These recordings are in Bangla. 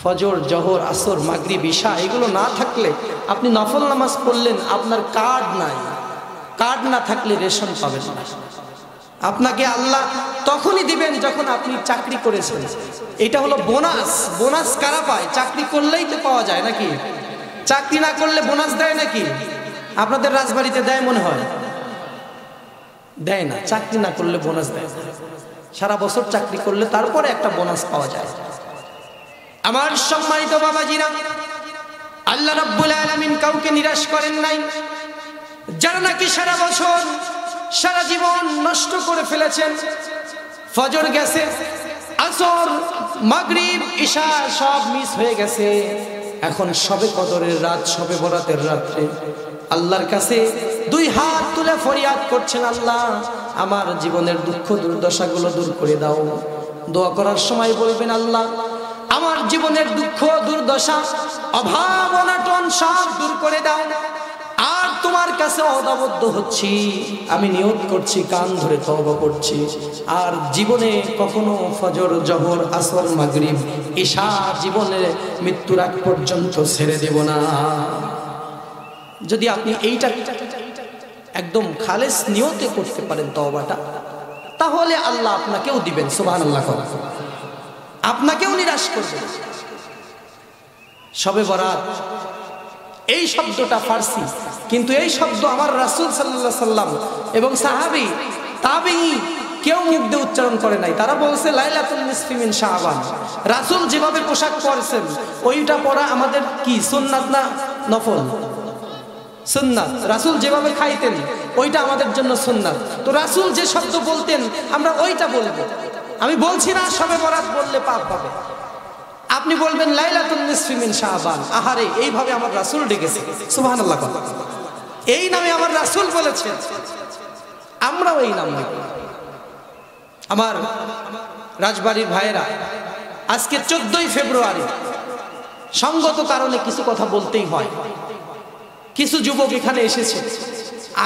ফজর, জোহর, আসর, মাগরিব, ইশা এগুলো না থাকলে আপনি নফল নামাজ পড়লেন, আপনার কার্ড নাই। কার্ড না থাকলে রেশন পাবেন না। আপনাকে আল্লাহ তখনই দিবেন যখন আপনি চাকরি করেছেন। এটা হলো বোনাস। বোনাস কারা পায়? চাকরি করলেই তো পাওয়া যায় নাকি? চাকরি না করলে বোনাস দেয় নাকি? আপনাদের রাজবাড়িতে দেয় মনে হয়? দেয় না। চাকরি না করলে বোনাস দেয়। সারা বছর চাকরি করলে তারপরে একটা বোনাস পাওয়া যায়। আমার সম্মানিত বাবাজিরা, আল্লাহ রাব্বুল আলামিন কাউকে নিরাশ করেন নাই। যারা নাকি সারা বছর সারা জীবন নষ্ট করে ফেলেছেন, ফজর গেছে, আসর, মাগরিব, ইশা সব মিস হয়ে গেছে, এখন শবে কদরের রাত, শবে বরাতের রাত্রে আল্লাহর কাছে দুই হাত তুলে ফরিয়াদ করছেন, আল্লাহ আমার জীবনের দুঃখ দুর্দশাগুলো দূর করে দাও। দোয়া করার সময় বলবেন, আল্লাহ আমার জীবনের দুঃখ দুর্দশা, অভাব অনটন সব দূর করে দাও। আর তোমার কাছে অদাবদ্ধ হচ্ছি, আমি নিয়ত করছি, কান ধরে তওবা করছি, আর জীবনে কখনো ফজর, জোহর, আসর, মাগরিব, ইশা জীবনে মৃত্যুর আগ পর্যন্ত ছেড়ে দেব না। যদি আপনি এইটা একদম খালেস নিয়তে করতে পারেন তওবাটা, তাহলে আল্লাহ আপনাকেও দিবেন। সুবহানাল্লাহ। আপনাকেও নিরাশ করবেন। শবে বরাত এই শব্দটা ফার্সি, কিন্তু এই শব্দ আমার রাসূল সাল্লাল্লাহু আলাইহি সাল্লাম এবং সাহাবী, তাবেঈ কেউ মুখ দিয়ে উচ্চারণ করে নাই। তারা বলছে লাইলাতুল নিসফি মিন শাবান। রাসূল যেভাবে পোশাক পরছেন ওইটা পরা আমাদের কি সুন্নাত না নফল? সুন্নাত। রাসূল যেভাবে খাইতেন ওইটা আমাদের জন্য সুন্নাত। তো রাসূল যে শব্দ বলতেন আমরা ওইটা বলবো। আমি বলছি না শবে বরাত বললে পাপ পাবে। আপনি বলবেন লাইলাতুল নিসফি মিন শাবান। আহারে, এইভাবে আমার রাসূল ডেকেছে। সুবহানাল্লাহ। এই নামে আমার রাসূল বলেছেন, আমরাও এই নাম নেব। আমার রাজবাড়ির ভাইয়েরা, আজকে 14ই ফেব্রুয়ারি, সঙ্গত কারণে কিছু কথা বলতেই হয়। কিছু যুবক এখানে এসেছে,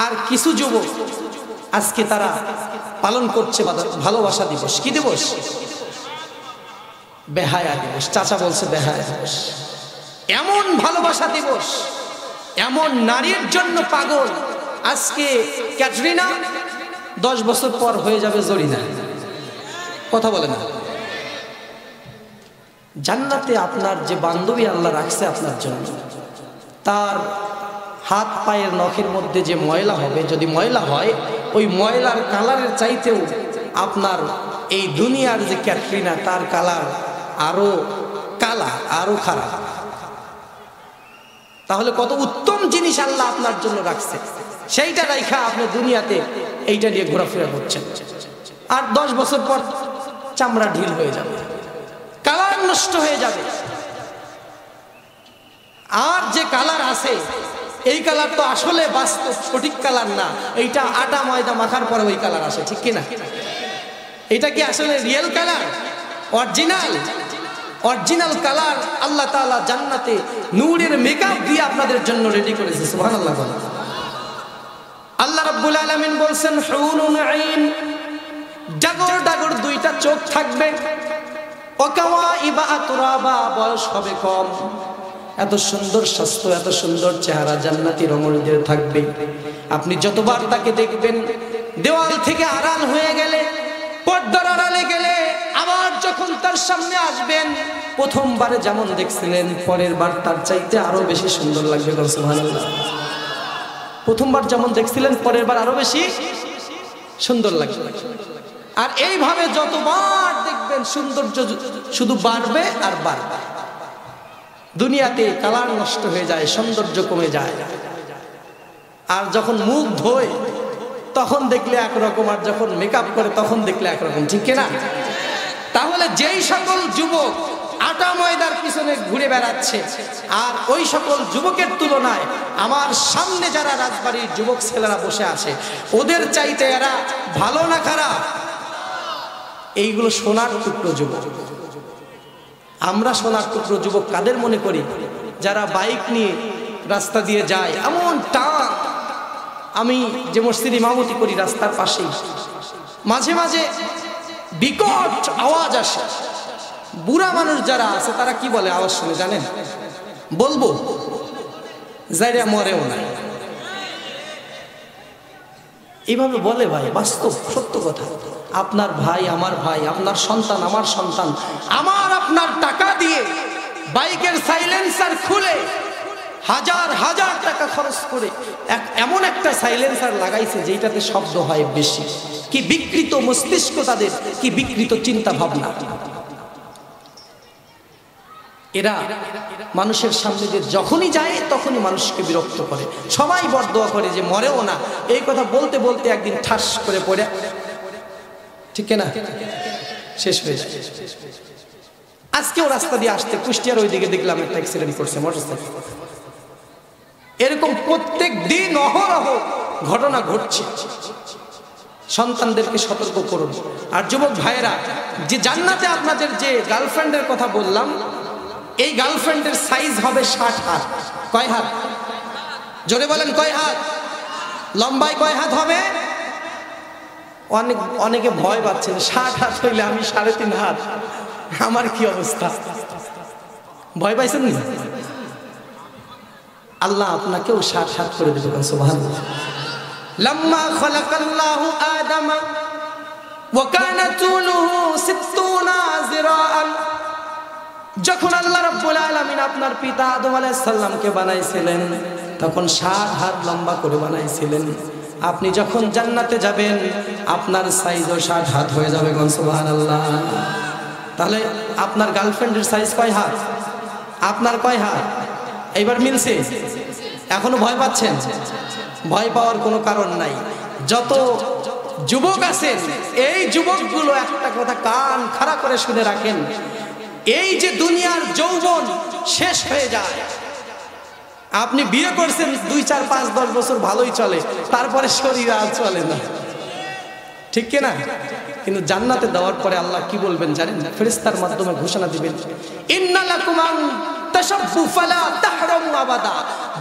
আর কিছু যুবক আজকে তারা পালন করছে ভালোবাসা দিবস। কি দিবস? বেহায়া দিবস। চাচা বলছে বেহায়া দিবস। এমন ভালোবাসা দিবস, এমন নারীর জন্য পাগল। আজকে ক্যাটরিনা, 10 বছর পর হয়ে যাবে জরিনা। কথা বলে না? জান্নাতে আপনার যে বান্ধবী আল্লাহ রাখছে আপনার জন্য, তার হাত পায়ের নখের মধ্যে যে ময়লা হবে, যদি ময়লা হয়, ওই ময়লার কালারের চাইতেও আপনার এই দুনিয়ার যে ক্যাটরিনা তার কালার আরো কালা, আরো খারাপ। তাহলে কত উত্তম জিনিস আল্লাহ আপনার জন্য রাখছে, সেইটা রাইখা আপনি দুনিয়াতে এইটা নিয়ে ঘোরাফেরা করছেন। আর 10 বছর পর চামড়া ঢিল হয়ে যাবে, কালার নষ্ট হয়ে যাবে। আর যে কালার আছে, এই কালার তো আসলে বাস্তব সঠিক কালার না। এইটা আটা ময়দা মাখার পরে ওই কালার আসে, ঠিক কিনা? এটা কি আসলে রিয়েল কালার? অরিজিনাল কালার আল্লাহ তাআলা জান্নাতে নূরের মেকআপ দিয়ে আপনাদের জন্য রেডি করেছে। সুবহানাল্লাহ। আল্লাহ রাব্বুল আলামিন বলছেন হুরুন আইন, ডাগর ডাগর দুইটা চোখ থাকবে, ওয়াকাওয়াইবা আতরাবা, বয়স হবে কম। এত সুন্দর স্বাস্থ্য, এত সুন্দর চেহারা জান্নাতি রমণীদের থাকবে। আপনি যতবার তাকে দেখবেন, দেওয়াল থেকে আড়াল হয়ে গেলে, পর্দার আড়ালে গেলে, আবার যখন তার সামনে আসবেন, প্রথমবারে যেমন দেখছিলেন পরের বার তার চাইতে আরো বেশি সুন্দর লাগবে। সুবহানাল্লাহ। প্রথমবার যেমন দেখছিলেন পরের বার আরো বেশি সুন্দর লাগবে। আর এইভাবে যতবার দেখবেন সৌন্দর্য শুধু বাড়বে আর বাড়বে। দুনিয়াতে কালার নষ্ট হয়ে যায়, সৌন্দর্য কমে যায়। আর যখন মুখ ধোয় তখন দেখলে একরকম, আর যখন মেকআপ করে তখন দেখলে একরকম, ঠিক কিনা? তাহলে যেই সকল যুবক আটা ময়দার পিছনে ঘুরে বেড়াচ্ছে, আর ওই সকল যুবকের তুলনায় আমার সামনে যারা রাজবাড়ির যুবক ছেলেরা বসে আছে, ওদের চাইতে এরা ভালো না খারাপ? এইগুলো সোনার টুকরো যুবক। আমরা সোনার টুকরো যুবক কাদের মনে করি? যারা বাইক নিয়ে রাস্তা দিয়ে যায়, এমন টান। আমি যে মসজিদে ইমামতি করি রাস্তার পাশেই, মাঝে মাঝে বিকট আওয়াজ আসে, বুড়া মানুষ যারা আছে তারা কি বলে আওয়াজ শুনে জানেন? বলবো যাইরা মরেও না, এইভাবে বলে। ভাই বাস্তব সত্য কথা। আপনার ভাই আমার ভাই, আপনার সন্তান আমার সন্তান, আমার আপনার টাকা দিয়ে বাইকের সাইলেন্সার খুলে হাজার হাজার টাকা খরচ করে এমন একটা সাইলেন্সার লাগাইছে যেটাতে শব্দ হয় বেশি। কি বিকৃত মস্তিষ্ক তাদের, কি বিকৃত চিন্তা ভাবনা। এরা মানুষের সামনে যে যখনই যায় তখনই মানুষকে বিরক্ত করে। সবাই বরদোয়া করে যে মরেও না। এই কথা বলতে বলতে একদিন ঠাস করে পড়ে, ঠিক না, শেষ হয়ে যায়। আজকেও রাস্তা দিয়ে আসতে কুষ্টিয়ার ওইদিকে দেখলাম একটা অ্যাক্সিডেন্ট করছে মোটরসাইকেল। এরকম প্রত্যেক দিন অহরহ ঘটনা ঘটছে। সন্তানদেরকে সতর্ক করুন। আর যুবক ভাইয়েরা, যে জান্নাতে আপনাদের যে গার্লফ্রেন্ডের কথা বললাম, এই গার্লফ্রেন্ডের সাইজ হবে 60 হাত। কয় হাত? জোরে বলেন কয় হাত? লম্বায় কয় হাত হবে? অনেকে ভয় পাচ্ছেন, 60 হাত হইলে আমি 3.5 হাত, আমার কি অবস্থা? ভয় পাইছেন না? আল্লাহ আপনাকেও 60 হাত করে দেবেন। সুবহানাল্লাহ। লাম্মা খালাকাল্লাহু আদামা ওয়া কানা তুলুহু 60 যিরাআন। যখন আল্লাহ রাব্বুল আলামিন আপনার পিতা আদম আলাইহিস সালামকে বানাইছিলেন তখন 60 হাত লম্বা করে বানাইছিলেন। আপনি যখন জান্নাতে যাবেন আপনার সাইজও 60 হাত হয়ে যাবে। সুবহানাল্লাহ। তাহলে আপনার গার্লফ্রেন্ডের সাইজ কয় হাত? আপনার কয় হাত? এইবার মিলছে? এখনো ভয় পাচ্ছেন? ভয় পাওয়ার কোনো কারণ নাই। যত যুবক আছেন এই যুবকগুলো একটা কথা কান খাড়া করে শুনে রাখেন, এই যে দুনিয়ার যৌবন শেষ হয়ে যায়। আপনি বিয়ে করছেন 2, 4, 5, 10 বছর ভালোই চলে, তারপরে শরীর আর চলে না, ঠিক কিনা? কিন্তু জান্নাতে দেওয়ার পরে আল্লাহ কি বলবেন জানেন? ফেরেশতার মাধ্যমে ঘোষণা দিবেন, ইন্না লাকুম আন তাশাব্বু ফালা তাহরামু আবাদা।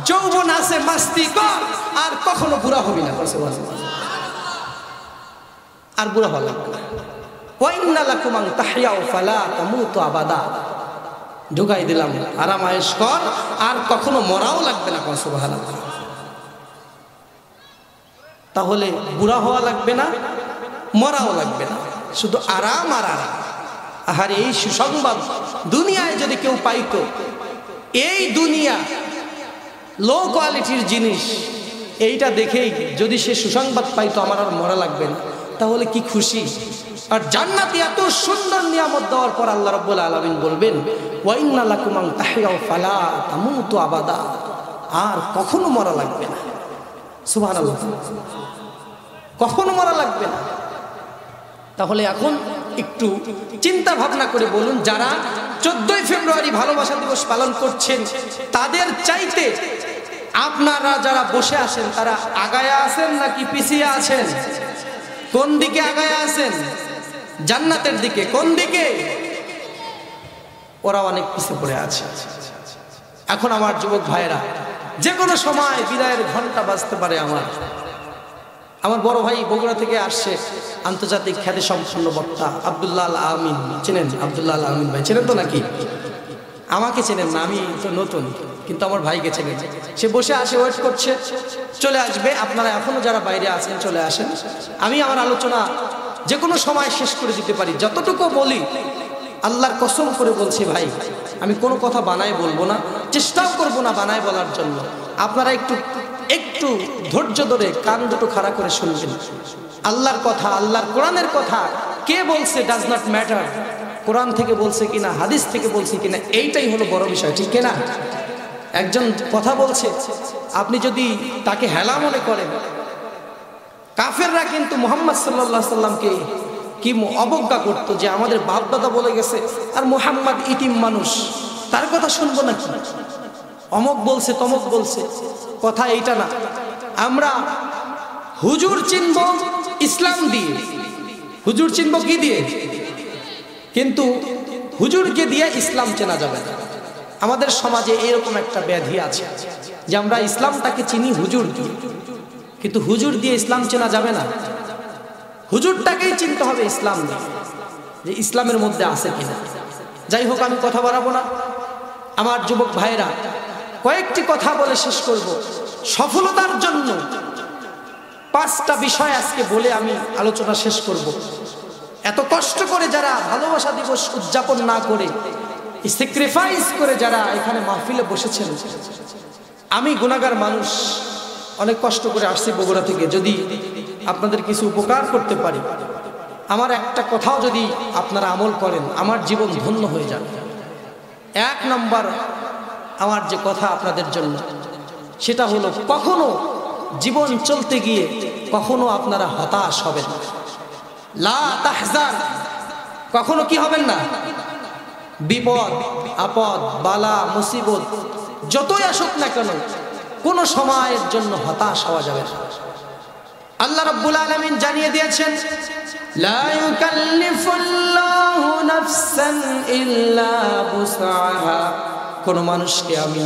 যৌবন আছে, মাস্তি কর, আর কখনো বুড়া হবি না। আর বুড়া হওয়া লাগবে না। ওয়া ইন্না লাকুম আন তাহইয়াউ ফালা তামুতু আবাদা। ঢুকাই দিলাম, আরাম আয়েশ কর, আর কখনো মরাও লাগবে না। সুবহানাল্লাহ। তাহলে বুড়া হওয়া লাগবে না, মরাও লাগবে না, শুধু আরাম আর আরাম। আর এই সুসংবাদ দুনিয়ায় যদি কেউ পাইতো, এই দুনিয়া লো কোয়ালিটির জিনিস, এইটা দেখেই যদি সে সুসংবাদ পাইতো আমার আর মরা লাগবে না, তাহলে কি খুশি। আর জান্নাতে এত সুন্দর নিয়ামত দেওয়ার পর আল্লাহ রাব্বুল আলামিন বলবেন, ওয়া ইন্না লাকুম আন তাহইয়াউ ফালা তামুতু আবাদা। আর কখনো মরা লাগবে না। সুবহানাল্লাহ। কখনো মরা লাগবে না। তাহলে এখন একটু চিন্তা ভাবনা করে বলুন, যারা 14ই ফেব্রুয়ারি ভালোবাসা দিবস পালন করছেন তাদের চাইতে আপনারা যারা বসে আছেন তারা আগায়া আছেন নাকি পিছিয়ে আছেন? কোন দিকে আগায়া আছেন? জান্নাতের দিকে। কোন দিকে? ওরা অনেক পিছিয়ে পড়ে আছে। এখন আমার যুবক ভাইয়েরা, যে কোনো সময় বিদায়ের ঘন্টা বাজতে পারে। আমার বড় ভাই বগুড়া থেকে আসছে, আন্তর্জাতিক খ্যাতি সম্পন্ন বক্তা আব্দুল্লাহ আল আমিন। চেনেন আব্দুল্লাহ আল আমিন ভাই? চেনেন তো নাকি? আমাকে চেনেন না, আমি তো নতুন, কিন্তু আমার ভাইকে চেনেন। সে বসে আসে, ওয়েট করছে, চলে আসবে। আপনারা এখনো যারা বাইরে আছেন চলে আসেন। আমি আমার আলোচনা যে কোনো সময় শেষ করে দিতে পারি। যতটুকু বলি আল্লাহর কসম করে বলছি ভাই, আমি কোনো কথা বানায় বলবো না, চেষ্টাও করবো না বানায় বলার জন্য। আপনারা একটু ধৈর্য ধরে কান দুটো খাড়া করে শুনবেন। আল্লাহর কথা, আল্লাহর কোরআনের কথা কে বলছে ডাজ নট ম্যাটার। কোরআন থেকে বলছে কিনা, হাদিস থেকে বলছে কিনা, এইটাই হলো বড় বিষয়, ঠিক কিনা? একজন কথা বলছে, আপনি যদি তাকে হেলা মনে করেন, কাফেররা কিন্তু মুহাম্মদ সাল্লাল্লাহু আলাইহি সাল্লামকে কি অবজ্ঞা করতো, যে আমাদের বাপ দাদা বলে গেছে আর মুহাম্মদ ইতিম মানুষ, তার কথা শুনবো নাকি? অমক বলছে, তমক বলছে। কথা এইটা না। আমরা হুজুর চিনব ইসলাম দিয়ে। হুজুর চিনব কি দিয়ে? কিন্তু হুজুরকে দিয়ে ইসলাম চেনা যাবে না। আমাদের সমাজে এরকম একটা ব্যাধি আছে যে আমরা ইসলামটাকে চিনি হুজুর দিয়ে, কিন্তু হুজুর দিয়ে ইসলাম চেনা যাবে না। হুজুরটাকেই চিনতে হবে ইসলাম দিয়ে, যে ইসলামের মধ্যে আছে কিনা। যাই হোক, আমি কথা বাড়াবো না। আমার যুবক ভাইরা, কয়েকটি কথা বলে শেষ করব। সফলতার জন্য 5টা বিষয় আজকে বলে আমি আলোচনা শেষ করব। এত কষ্ট করে যারা ভালোবাসা দিবস উদযাপন না করে, স্যাক্রিফাইস করে যারা এখানে মাহফিলে বসেছেন, আমি গুনাহগার মানুষ, অনেক কষ্ট করে আসছি বগুড়া থেকে। যদি আপনাদের কিছু উপকার করতে পারি, আমার একটা কথাও যদি আপনারা আমল করেন, আমার জীবন ধন্য হয়ে যাবে। 1 নম্বর আমার যে কথা আপনাদের জন্য, সেটা হলো কখনো জীবন চলতে গিয়ে কখনো আপনারা হতাশ হবেন না। লা তাহজান, কখনো কি হবেন না? বিপদ আপদ বালা মুসিবত যতই আসুক না কেন, কোনো সময়ের জন্য হতাশ হওয়া যাবে না। আল্লাহ রাব্বুল আলামিন জানিয়ে দিয়েছেন, লা ইউকাল্লিফুল্লাহু নাফসান ইল্লা বুসআহা। কোন মানুষকে আমি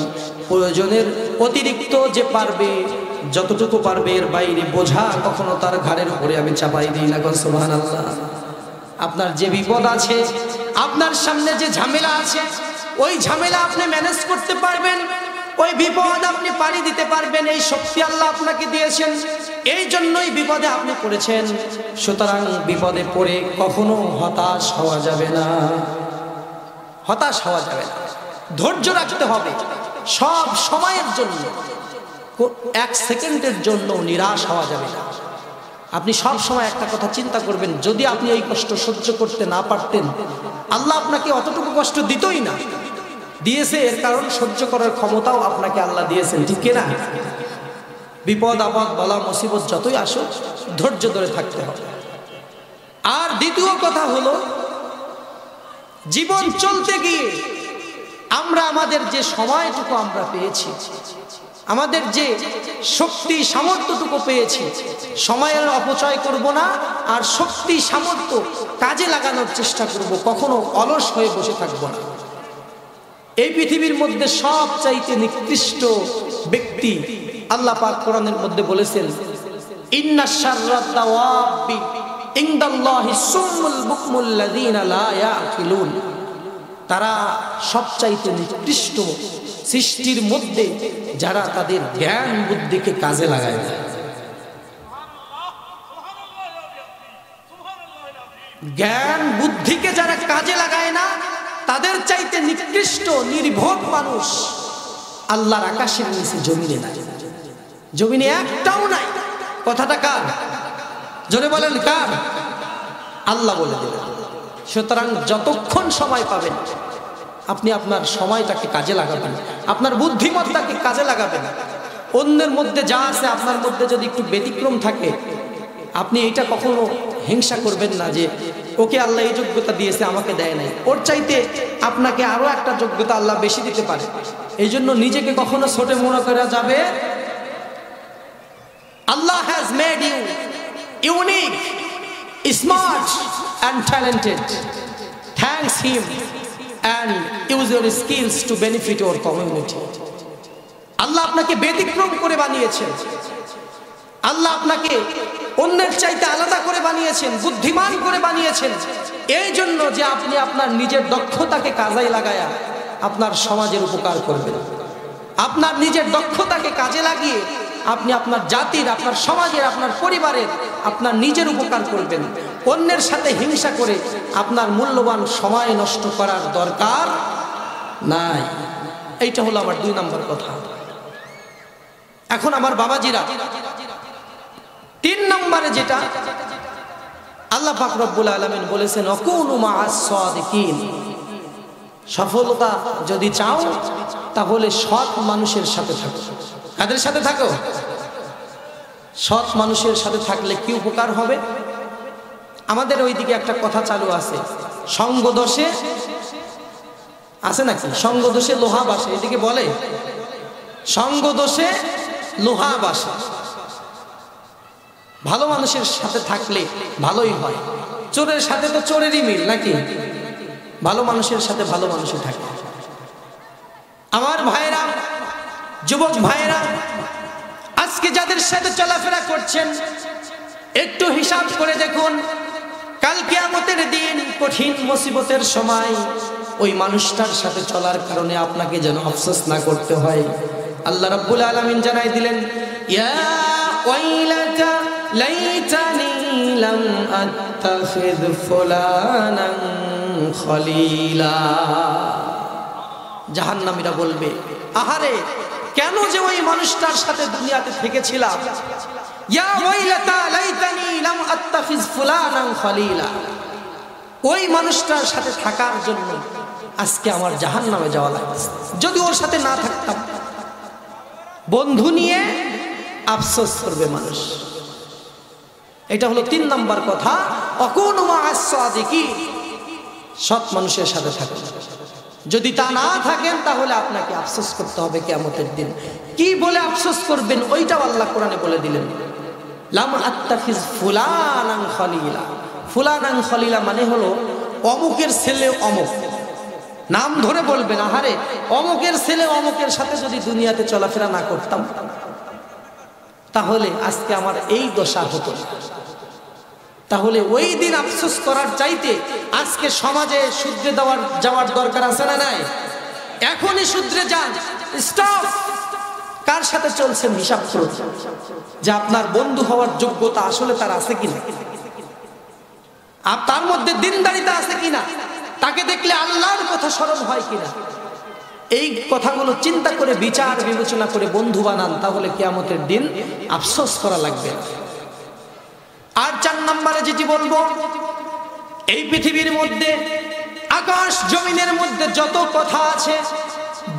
প্রয়োজনের অতিরিক্ত যে পারবে, যতটুকু পারবে, এর বাইরে বোঝা কখনো তার ঘাড়ের উপরে আমি চাপাই দিই না। সুবহানাল্লাহ। আপনার যে বিপদ আছে, আপনার সামনে যে ঝামেলা আছে, ওই ঝামেলা আপনি ম্যানেজ করতে পারবেন, ওই বিপদ আপনি পাড়ি দিতে পারবেন, এই শক্তি আল্লাহ আপনাকে দিয়েছেন। এই জন্যই বিপদে আপনি পড়েছেন। সুতরাং বিপদে পড়ে কখনো হতাশ হওয়া যাবে না, হতাশ হওয়া যাবে না। ধৈর্য রাখতে হবে সব সময়ের জন্য, 1 সেকেন্ডের জন্য নিরাশ হওয়া যাবে না। আপনি সব সময় একটা কথা চিন্তা করবেন, যদি আপনি এই কষ্ট সহ্য করতে না পারতেন, আল্লাহ আপনাকে অতটুকু কষ্ট দিতই না। দিয়েছে এর কারণ সহ্য করার ক্ষমতাও আপনাকে আল্লাহ দিয়েছেন, ঠিক কিনা? বিপদ আপদ বালা মুসিবত যতই আসুক, ধৈর্য ধরে থাকতে হবে। আর দ্বিতীয় কথা হলো, জীবন চলতে গিয়ে আমরা আমাদের যে সময়টুকু আমরা পেয়েছি, আমাদের যে শক্তি সামর্থ্যটুকু পেয়েছি, সময়ের অপচয় করব না, আর শক্তি সামর্থ্য কাজে লাগানোর চেষ্টা করব, কখনো অলস হয়ে বসে থাকব না। এই পৃথিবীর মধ্যে সবচাইতে নিকৃষ্ট ব্যক্তি আল্লাহ পাক কোরআনের মধ্যে বলেছেন, ইন্না শাররাদ দাওয়াবি ইনদাল্লাহি সুম্মুল বুকমুল লাযিনা লা ইয়াকিলুন। তারা সবচাইতে নিকৃষ্ট সৃষ্টির মধ্যে যারা তাদের জ্ঞান বুদ্ধিকে কাজে লাগায় না। জ্ঞান বুদ্ধিকে যারা কাজে লাগায় না, তাদের চাইতে নিকৃষ্ট নির্বোধ মানুষ আল্লাহর আকাশের নিচে জমিনে নাই, জমিনে একটাও নাই। কথাটা কার? জোরে বলেন কার? আল্লাহ বলে দিলেন। সুতরাং যতক্ষণ সময় পাবেন আপনি আপনার সময়টাকে কাজে লাগাবেন, আপনার বুদ্ধিমত্তাকে কাজে লাগাবেন। অন্যের মধ্যে যা আছে আপনার মধ্যে যদি একটু ব্যতিক্রম থাকে, আপনি এটা কখনো হিংসা করবেন না যে ওকে আল্লাহ এই যোগ্যতা দিয়েছে, আমাকে দেয় নাই। ওর চাইতে আপনাকে আরো একটা যোগ্যতা আল্লাহ বেশি দিতে পারে। এই জন্য নিজেকে কখনো ছোট মনে করা যাবে। Allah has made you unique, smart and talented. Thanks him and use your skills to benefit your community. আল্লাহ আপনাকে ব্যতিক্রম করে বানিয়েছেন, আল্লাহ আপনাকে অন্যের চাইতে আলাদা করে বানিয়েছেন, বুদ্ধিমান করে বানিয়েছেন, এই জন্য যে আপনি আপনার নিজের দক্ষতাকে কাজে লাগায়া আপনার সমাজের উপকার করবেন। আপনার নিজের দক্ষতাকে কাজে লাগিয়ে আপনি আপনার জাতির, আপনার সমাজের, আপনার পরিবারের, আপনার নিজের উপকার করবেন। অন্যের সাথে হিংসা করে আপনার মূল্যবান সময় নষ্ট করার দরকার নাই। এইটা হলো আমার 2 নম্বর কথা। এখন আমার বাবাজিরা, 3 নম্বরে যেটা আল্লাহ পাক রব্বুল আলামিন বলেছেন, ওয়াকুনু মা'আস সাদিকিন। সফলতা যদি চাও তাহলে সৎ মানুষের সাথে থাকো। কাদের সাথে থাকো? সৎ মানুষের সাথে থাকলে কি উপকার হবে? আমাদের ওইদিকে একটা কথা চালু আছে, সঙ্গ দোষে আছে নাকি? সঙ্গ দোষে লোহা বাসে, এদিকে বলে সঙ্গ দোষে লোহা বাসে। ভালো মানুষের সাথে থাকলে ভালোই হয়। চোরের সাথে তো চোরেরই মিল নাকি? ভালো মানুষের সাথে ভালো মানুষই থাকে। আমার ভাইরা, যুবক ভাইরা, আজকে যাদের সাথে চলাফেরা করছেন একটু হিসাব করে দেখুন, কাল কিয়ামতের দিন কঠিন মুসিবতের সময় ওই মানুষটার সাথে চলার কারণে আপনাকে যেন আফসোস না করতে হয়। আল্লাহ রাব্বুল আলামিন জানাই দিলেন, ইয়া ওয়াইলাতা লাইতানি লাম আত্তাখিয ফুলানান খলিলা। জাহান্নামীরা বলবে, আহারে কেন যে ওই মানুষটার সাথে দুনিয়াতে থেকেছিলাম। ইয়া ওয়াইলাতা লাইতানি লাম আত্তাখিয ফুলানান খলিলা, ওই মানুষটার সাথে থাকার জন্য আজকে আমার জাহান্নামে যাওয়া লাগছে। যদি ওর সাথে না থাকতাম। বন্ধু নিয়ে আফসোস করবে মানুষ। এটা হলো 3 নাম্বার কথা, অকুনু মা'আস সাদিকিন, সৎ মানুষের সাথে থাকুন। যদি তা না থাকেন তাহলে আপনাকে আফসোস করতে হবে কিয়ামতের দিন। কি বলে আফসোস করবেন ওইটাও আল্লাহ কোরআনে বলে দিলেন, লাম আত্তাখিজ ফুলানান খলিলা। ফুলানান খলিলা মানে হলো অমুকের ছেলে অমুক, নাম ধরে বলবেন, আহারে অমুকের ছেলে অমুকের সাথে যদি দুনিয়াতে চলাফেরা না করতাম তাহলে আজকে আমার এই দশা হতো। তাহলে ওই দিন আফসোস করার চাইতে আজকে সমাজে শুধরে যাওয়ার দরকার আছে না নাই? এখনই শুধরে যান, স্টপ। কার সাথে চলছেন হিসাব করুন, যে আপনার বন্ধু হওয়ার যোগ্যতা আসলে তার আছে কিনা, আর তার মধ্যে দিনদারিতা আছে কিনা, তাকে দেখলে আল্লাহর কথা স্মরণ হয় কিনা। এই কথাগুলো চিন্তা করে বিচার বিবেচনা করে বন্ধু বানান, তাহলে কিয়ামতের দিন আফসোস করা লাগবে। আর 4 নম্বরে যেটি বলবো, এই পৃথিবীর মধ্যে আকাশ জমিনের মধ্যে যত কথা আছে,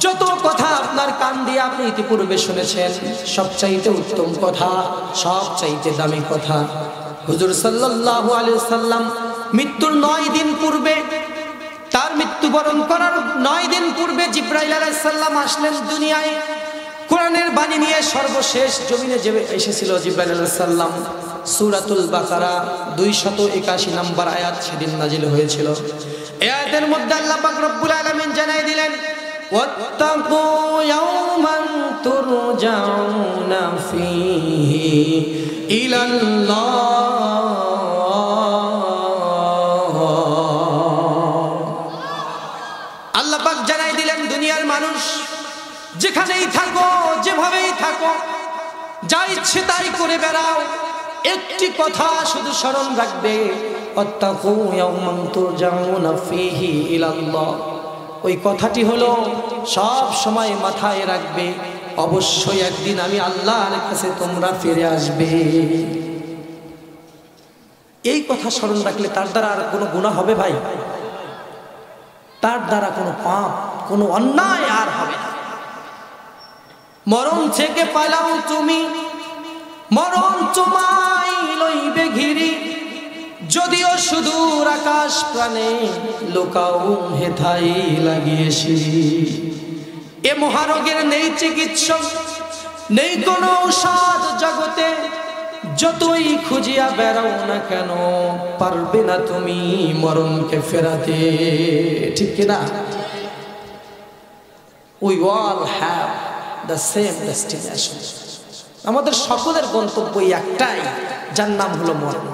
যত কথা আপনার কান দিয়ে আপনি ইতিপূর্বে শুনেছেন, সবচাইতে উত্তম কথা, সবচাইতে দামি কথা হুজুর সাল্লাল্লাহু আলাইহি ওয়াসাল্লাম মৃত্যুর 9 দিন পূর্বে, তার মৃত্যুবরণ করার 9 দিন পূর্বে জিবরাইল আলাইহিস সালাম আসলেন দুনিয়ায়। কোরআনের বাণী নিয়ে সর্বশেষ জমিনে যে এসেছিল জিবরাইল আলাইহিস সালাম, সূরাতুল বাকারা 281 নম্বর আয়াত সেদিন নাজিল হয়েছিল। এই আয়াতের মধ্যে আল্লাহ পাক রব্বুল আলামিন জানাই দিলেন, ওয়াত্তাকু ইয়াওমান তুরজাউনা ফীহি ইলাল্লাহ। আল্লাহ পাক জানাই দিলেন, দুনিয়ার মানুষ যেখানেই থাকো, যেভাবেই থাকো, যা ইচ্ছে তাই করে বেড়াও, একটি কথা শুধু স্মরণ রাখবে, ওয়াত্তাকু ইয়াওমান তুরজাউনা ফীহি ইলাল্লাহ। ওই কথাটি হলো সব সময় মাথায় রাখবে, অবশ্যই একদিন আমি আল্লাহর কাছে তোমরা ফিরে আসবে। এই কথা স্মরণ রাখলে তার দ্বারা আর কোনো গুনাহ হবে ভাই? তার দ্বারা কোনো পাপ, কোনো অন্যায় আর হবে না। মরণ থেকে পালাও তুমি, মরণ তোমায় লইবে ঘিরি, যদিও সুদূর আকাশ প্রাণে লোকাও হেথাই লাগিয়েছি। এ মহারোগের নেই চিকিৎসক, নেই কোনো ঔষধ জগতে, যতই খুঁজিয়া বেড়াও না কেন পারবে না তুমি মরণকে ফেরাতে, ঠিক কিনা? We all have the same destination. আমাদের সকলের গন্তব্য একটাই, যার নাম হলো মরণ।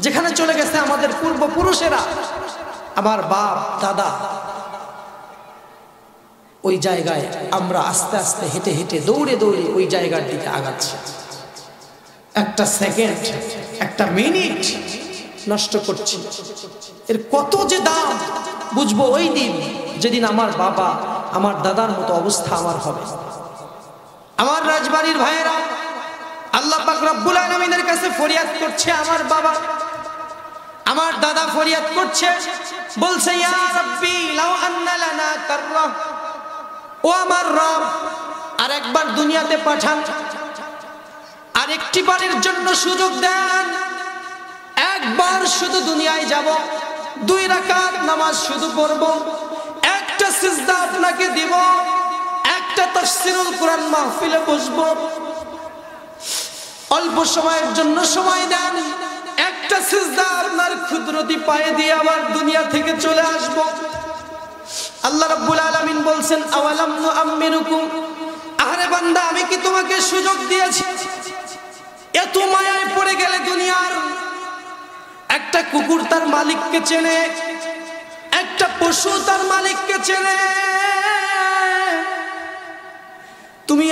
যেখানে চলে গেছে আমাদের পূর্বপুরুষেরা, আমার বাপ দাদা, ওই জায়গায় আমরা আস্তে আস্তে হেঁটে হেঁটে দৌড়ে দৌড়ে ওই জায়গার দিকে আগাচ্ছি। একটা সেকেন্ড, একটা মিনিট নষ্ট করছি, এর কত যে দাম বুঝবো ওই দিন যেদিন আমার বাবা, আমার দাদার মতো অবস্থা আমার হবে। আমার রাজবাড়ির ভাইয়েরা, আল্লাহ পাক রব্বুল আলামিনের কাছে ফরিয়াদ করছে, আমার বাবা, আমার দাদা ফরিয়াদ করছে, বলছে, ইয়া রাব্বি লাউ আন্না লানা কাররা, ও আমার রব আর একবার দুনিয়াতে পাঠান, আর একটি বারের জন্য সুযোগ দেন, একবার শুধু দুনিয়ায় যাব, 2 রাকাত নামাজ শুধু পড়ব, একটা সিজদা আপনাকে দিব, একটা তাফসীরুল কোরআন মাহফিলে বসব, অল্প সময়ের জন্য সময় দেন, একটা সিজদা আপনার কুদরতি পায়ে দিয়ে আবার দুনিয়া থেকে চলে আসব। আল্লাহ রাব্বুল আলামিন বলছেন, আওয়ালাম নুআম্মিরুকুম, আরে বান্দা আমি কি তোমাকে সুযোগ দিয়েছি? এত মায়ায় পড়ে গেলে দুনিয়ার। একটা কুকুর তার মালিককে চেনে, একটা পশু তার মালিককে চেনে। তুমি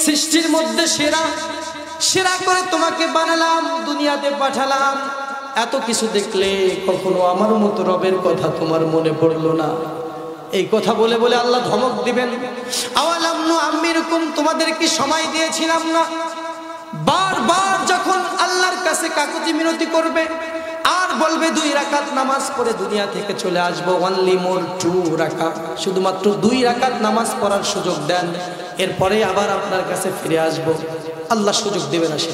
সৃষ্টির মধ্যে সেরা, সেরা করে তোমাকে বানালাম, দুনিয়াতে পাঠালাম, এত কিছু দেখলে কখনো আমার মতো রবের কথা তোমার মনে পড়লো না? এই কথা বলে বলে আল্লাহ ধমক দিবেন, আওয়ালাম নুআম্মিরকুম, তোমাদের কি সময় দিয়েছিলাম না? বারবার যখন আল্লাহর কাছে কাকুতি মিনতি করবে আর বলবে 2 রাকাত নামাজ পড়ে দুনিয়া থেকে চলে আসবো, অনলি মোর 2 রাকাত, শুধুমাত্র 2 রাকাত নামাজ পড়ার সুযোগ দেন, এরপরে আবার আপনার কাছে ফিরে আসব, আল্লাহ সুযোগ দেবে না। সে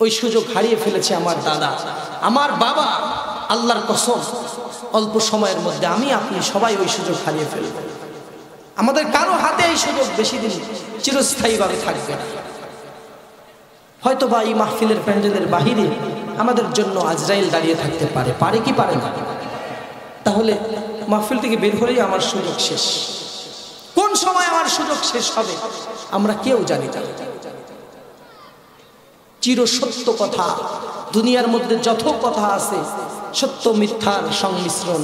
ওই সুযোগ হারিয়ে ফেলেছে আমার দাদা, আমার বাবা। আল্লাহর কসম, অল্প সময়ের মধ্যে আমি আপনি সবাই ওই সুযোগ হারিয়ে ফেলব। আমাদের কারো হাতে এই সুযোগ বেশি দিন চিরস্থায়ীভাবে থাকবে না। হয়তো বা এই মাহফিলের প্যান্ডেলের বাহিরে আমাদের জন্য আজরাইল দাঁড়িয়ে থাকতে পারে, পারে কি পারে না? তাহলে মাহফিল থেকে বের হলেই আমার সুযোগ শেষ। কোন সময় আমার সুযোগ শেষ হবে আমরা কেউ জানি না। চির সত্য কথা, দুনিয়ার মধ্যে যত কথা আছে সত্য মিথ্যার সংমিশ্রণ,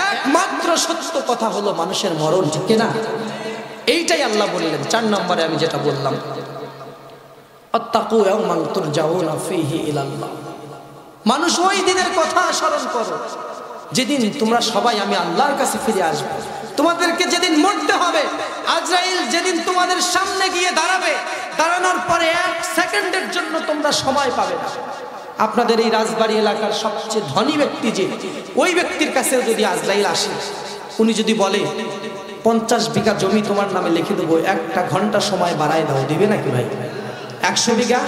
একমাত্র সত্য কথা হলো মানুষের মরণ, ঠিক না? এইটাই আল্লাহ বললেন 4 নম্বরে আমি যেটা বললাম, আত্তাকু ইয়াওমান তুরজাউনা ফীহি ইলাল্লাহ। মানুষ ওই দিনের কথা স্মরণ করো যেদিন তোমরা সবাই আমি আল্লাহর কাছে ফিরে আসবে। তোমাদেরকে যেদিন মরতে হবে, আজরাইল যেদিন তোমাদের সামনে গিয়ে দাঁড়াবে, দাঁড়ানোর পরে 1 সেকেন্ডের জন্য তোমরা সময় পাবে না। আপনাদের এই রাজবাড়ী এলাকার সবচেয়ে ধনী ব্যক্তি যে, ওই ব্যক্তির কাছে যদি আজরাইল আসে, উনি যদি বলে 50 বিঘা জমি তোমার নামে লিখে দেবো, 1 ঘন্টা সময় বাড়ায় দাও, দিবে নাকি ভাই? 100 বিঘা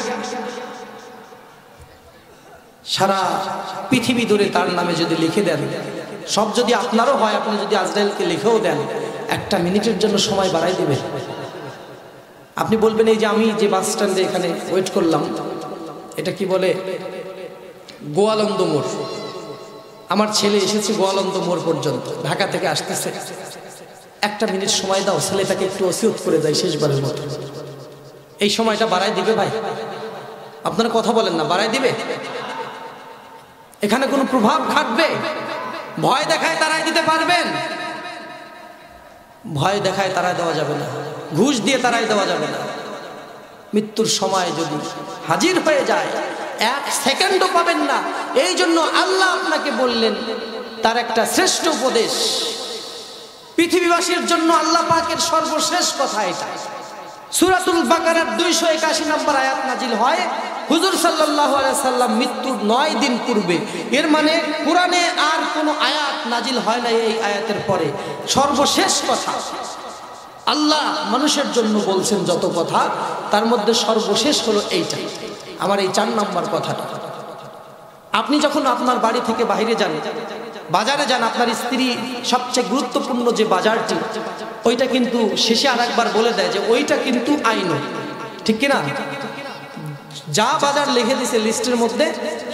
সারা পৃথিবী ধরে তার নামে যদি লিখে দেন, সব যদি আপনারও হয়, আপনি যদি আজরাইলকে লিখেও দেন, 1 মিনিটের জন্য সময় বাড়াই দিবে? আপনি বলবেন এই যে আমি যে বাস স্ট্যান্ডে এখানে ওয়েট করলাম, এটা কি বলে গোয়ালন্দ মোড়, আমার ছেলে এসেছে গোয়ালন্দ মোড় পর্যন্ত, ঢাকা থেকে আসতেছে, 1 মিনিট সময় দাও, ছেলেটাকে একটু ওসিয়ত করে দেয় শেষবারের মতো। এই সময়টা বাড়াই দিবে ভাই? আপনারা কথা বলেন না, বাড়াই দিবে? এখানে কোনো প্রভাব খাটবে? ভয় দেখায় তারাই দিতে পারবেন? ভয় দেখায় তারাই দেওয়া যাবে না, ঘুষ দিয়ে তারাই দেওয়া যাবে না। মৃত্যুর সময় যদি হাজির হয়ে যায় 1 সেকেন্ডও পাবেন না। এই জন্য আল্লাহ আপনাকে বললেন, তার একটা শ্রেষ্ঠ উপদেশ পৃথিবীবাসীর জন্য, আল্লাহ পাকের সর্বশেষ কথা এটা। সূরাতুল বাকারার 281 নম্বর আয়াত নাজিল হয় হুজুর সাল্লাল্লাহু আলাইহি সাল্লাম মৃত্যুর 9 দিন পূর্বে। এর মানে কোরআনে আর কোনো আয়াত নাজিল হয় না এই আয়াতের পরে। সর্বশেষ কথা আল্লাহ মানুষের জন্য বলছেন যত কথা, তার মধ্যে সর্বশেষ হলো এইটা, আমার এই 4 নম্বর কথাটা। আপনি যখন আপনার বাড়ি থেকে বাইরে যান, বাজারে যান, আপনার স্ত্রী সবচেয়ে গুরুত্বপূর্ণ যে বাজারটি, ওইটা কিন্তু শেষে আরেকবার বলে দেয় যে ওইটা কিন্তু আইন, ঠিক কিনা? যা বাজার লিখে দিছে লিস্টের মধ্যে,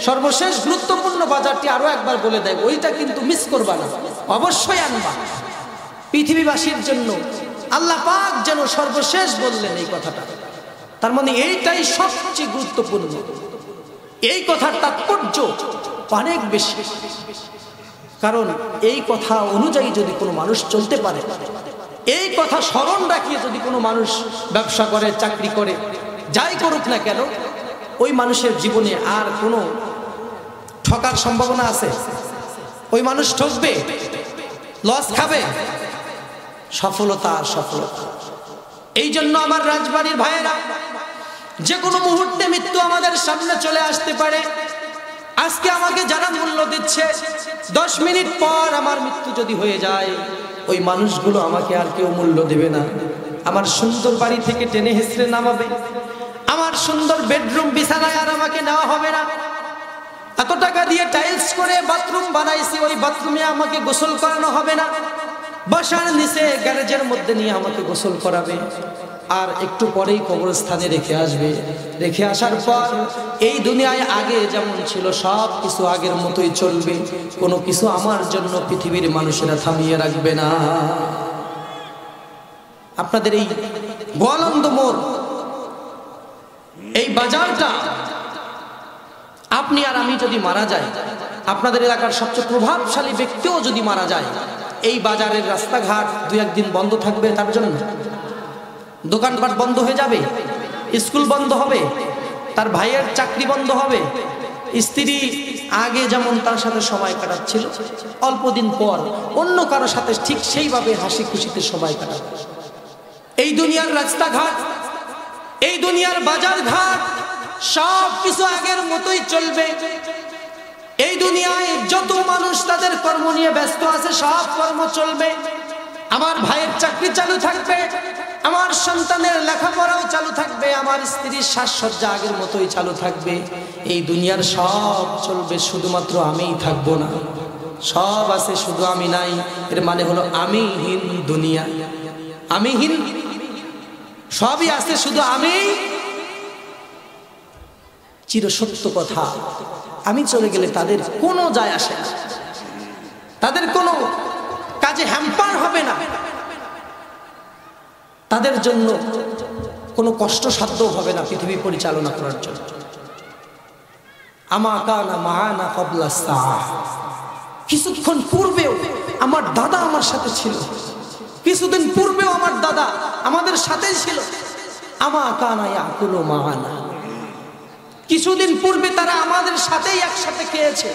সর্বশেষ গুরুত্বপূর্ণ বাজারটি আরো একবার বলে দেয় ওইটা কিন্তু মিস করবা না, অবশ্যই আনবা। পৃথিবীবাসীর জন্য আল্লাহ পাক যেন সর্বশেষ বললেন এই কথাটা, তার মানে এইটাই সবচেয়ে গুরুত্বপূর্ণ। এই কথার তাৎপর্য অনেক বেশি, কারণ এই কথা অনুযায়ী যদি কোনো মানুষ চলতে পারে, এই কথা স্মরণ রাখিয়ে যদি কোনো মানুষ ব্যবসা করে, চাকরি করে, যাই করুক না কেন, ওই মানুষের জীবনে আর কোনো ঠকার সম্ভাবনা আছে? ওই মানুষ ঠকবে, লস খাবে? সফলতা আর সফলতা। এই জন্য আমার রাজবাড়ির ভাইয়েরা, যে কোনো মুহূর্তে মৃত্যু আমাদের সামনে চলে আসতে পারে। আজকে আমাকে যারা মূল্য দিচ্ছে, 10 মিনিট পর আমার মৃত্যু যদি হয়ে যায়, ওই মানুষগুলো আমাকে আর কেউ মূল্য দেবে না। আমার সুন্দর বাড়ি থেকে টেনে হেসড়ে নামাবে, আমার সুন্দর বেডরুম বিছানায় আর আমাকে নেওয়া হবে না। এত টাকা দিয়ে টাইলস করে বাথরুম বানাইছি, ওই বাথরুমে আমাকে গোসল করানো হবে না। বাসার নিচে গ্যারেজের মধ্যে নিয়ে আমাকে গোসল করাবে, আর একটু পরেই কবরস্থানে রেখে আসবে। রেখে আসার পর এই দুনিয়ায় আগে যেমন ছিল সব কিছু আগের মতোই চলবে, কোনো কিছু আমার জন্য পৃথিবীর মানুষেরা থামিয়ে রাখবে না। আপনাদের এই গোয়ালন্দ মোড়, এই বাজারটা, আপনি আর আমি যদি মারা যাই, আপনাদের এলাকার সবচেয়ে প্রভাবশালী ব্যক্তিও যদি মারা যায়, এই বাজারের রাস্তাঘাট দু একদিন বন্ধ থাকবে, তার জন্য দোকানপাট বন্ধ হয়ে যাবে, স্কুল বন্ধ হবে, তার ভাইয়ের চাকরি বন্ধ হবে, স্ত্রী আগে যেমন তার সাথে সময় কাটাচ্ছিল অল্প দিন পর অন্য কারো সাথে ঠিক সেইভাবে হাসি খুশিতে সময় কাটাবে। এই দুনিয়ার রাস্তাঘাট, এই দুনিয়ার বাজার ঘাট সব কিছু আগের মতোই চলবে। এই দুনিয়ায় যত মানুষ তাদের কর্ম নিয়ে ব্যস্ত আছে সব কর্ম চলবে। আমার ভাইয়ের চাকরি চালু থাকবে, আমার সন্তানের লেখাপড়াও চালু থাকবে, আমার স্ত্রীর সাজসজ্জা আগের মতোই চালু থাকবে। এই দুনিয়ার সব চলবে, শুধুমাত্র আমিই থাকবো না। সব আছে শুধু আমি নাই, এর মানে হলো আমিহীন দুনিয়া। আমিহীন সবই আছে, শুধু আমি। চিরসত্য কথা, আমি চলে গেলে তাদের কোনো যায় আসে না, তাদের কোনো কাজে হ্যাম্পার হবে না, তাদের জন্য কোনো কষ্টসাধ্য হবে না পৃথিবী পরিচালনা করার জন্য। আমা কানা মাআনা ক্বাবলা সাআহ, কিছুক্ষণ পূর্বেও আমার দাদা আমার সাথে ছিল, কিছুদিন পূর্বেও আমার দাদা আমাদের সাথেই ছিল। আমা কানা ইয়াকুলু মাআনা, কিছুদিন পূর্বে তারা আমাদের সাথেই একসাথে খেয়েছে।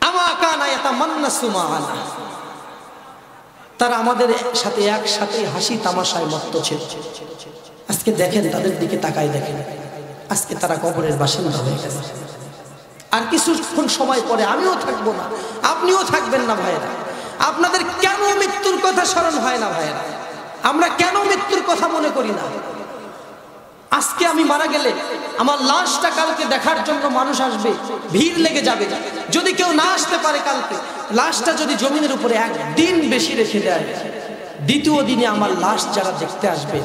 আমা কানা ইয়াতামান্নাসু মাআনা, তারা আমাদের সাথে একসাথে হাসি তামাশায় মত্ত ছিল। আজকে দেখেন তাদের দিকে তাকাই দেখেন, আজকে তারা কবরের বাসিন্দা হয়ে গেছে। আর কিছুক্ষণ সময় পরে আমিও থাকবো না, আপনিও থাকবেন না ভাইয়েরা। আপনাদের কেন মৃত্যুর কথা স্মরণ হয় না ভাইয়েরা? আমরা কেন মৃত্যুর কথা মনে করি না? আজকে আমি মারা গেলে আমার লাশটা কালকে দেখার জন্য মানুষ আসবে, ভিড় লেগে যাবে। যদি কেউ না আসতে পারে কালকে, লাশটা যদি জমিনের উপরে একদিন বেশি রেখে দেয়, দ্বিতীয় দিনে আমার লাশ যারা দেখতে আসবে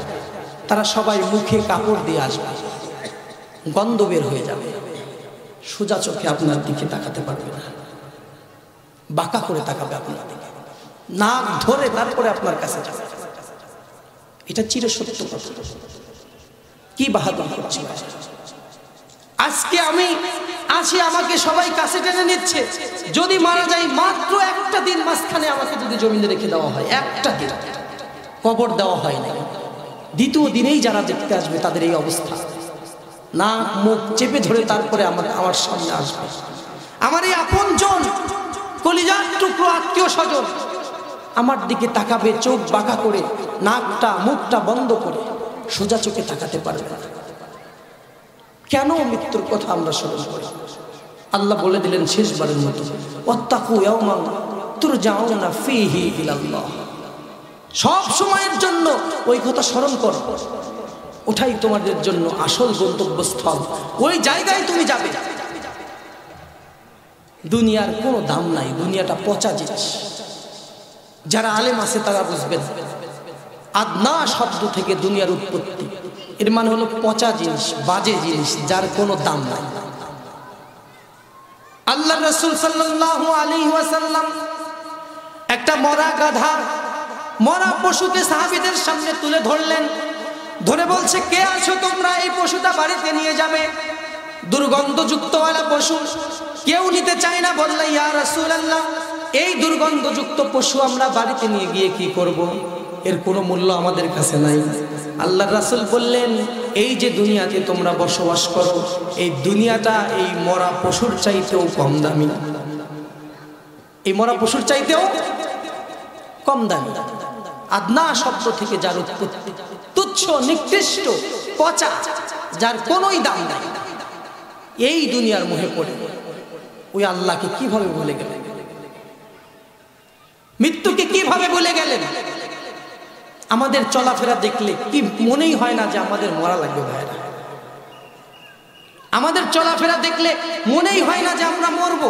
তারা সবাই মুখে কাপড় দিয়ে আসবে, গন্ধ বের হয়ে যাবে, সোজা চোখে আপনার দিকে তাকাতে পারবে না, বাঁকা করে তাকাবে আপনার দিকে, নাক ধরে তারপরে আপনার কাছে যাবে। এটা চিরসত্য কথা। কি বাহাদুরি করছি আজকে আমি আছি, আমাকে সবাই কাছে টেনে নিচ্ছে। যদি মারা যাই মাত্র একটা দিন মাঝখানে আমাকে যদি জমিনে রেখে দেওয়া হয়, একটা দিন কবর দেওয়া হয় না, দ্বিতীয় দিনেই যারা দেখতে আসবে তাদের এই অবস্থা, নাক মুখ চেপে ধরে তারপরে আমার সামনে আসবে। আমার এই আপনজন, কলিজার টুকরো আত্মীয় স্বজন আমার দিকে তাকাবে, চোখ বাঁকা করে, নাকটা মুখটা বন্ধ করে, সোজা চোখে তাকাতে পারবে না। কেন মৃত্যুর কথা আমরা স্মরণ করি? আল্লাহ বলে দিলেন শেষবারের মতো, ওয়াত্তাকু ইয়াওমান তুরজাউনা ফীহি ইলাল্লাহ। সব সময়ের জন্য ওই কথা স্মরণ করো, ওঠাই তোমাদের জন্য আসল গন্তব্যস্থল, ওই জায়গায় তুমি যাবে। দুনিয়ার কোনো দাম নাই, দুনিয়াটা পচা জিনিস। যারা আলেম আছে তারা বুঝবেন, আদনা শব্দ থেকে দুনিয়ার উৎপত্তি, এর মানে হলো পচা জিনিস, বাজে জিনিস, যার কোনো দাম নাই। আল্লাহ রাসূল সাল্লাল্লাহু আলাইহি ওয়াসাল্লাম একটা মরা গাধা, মরা পশুকে সাহাবীদের সামনে তুলে ধরলেন, ধরে বলছে, কে আছো তোমরা? এই পশুটা বাড়িতে নিয়ে যাবে, দুর্গন্ধযুক্তওয়ালা পশু, কেউ নিতে চায় না। বললে, ইয়া রাসূলুল্লাহ, এই দুর্গন্ধযুক্ত পশু আমরা বাড়িতে নিয়ে গিয়ে কি করব? এর কোনো মূল্য আমাদের কাছে নাই। আল্লাহর রাসূল বললেন, এই যে দুনিয়াতে তোমরা বসবাস করো, এই দুনিয়াটা এই মরা পশুর চাইতেও কম দামি, এই মরা পশুর চাইতেও কম দামি। আদনা শব্দ থেকে যার উৎপত্তি, তুচ্ছ, নিকৃষ্ট, পচা, যার কোনোই দাম নাই, এই দুনিয়ার মোহে পড়ে ওই আল্লাহকে কিভাবে ভুলে গেলেন? মৃত্যুকে কিভাবে ভুলে গেলেন? আমাদের চলাফেরা দেখলে কি মনেই হয় না যে আমাদের মরা লাগবে ভাইরা? আমাদের চলাফেরা দেখলে মনেই হয় না যে আমরা মরব?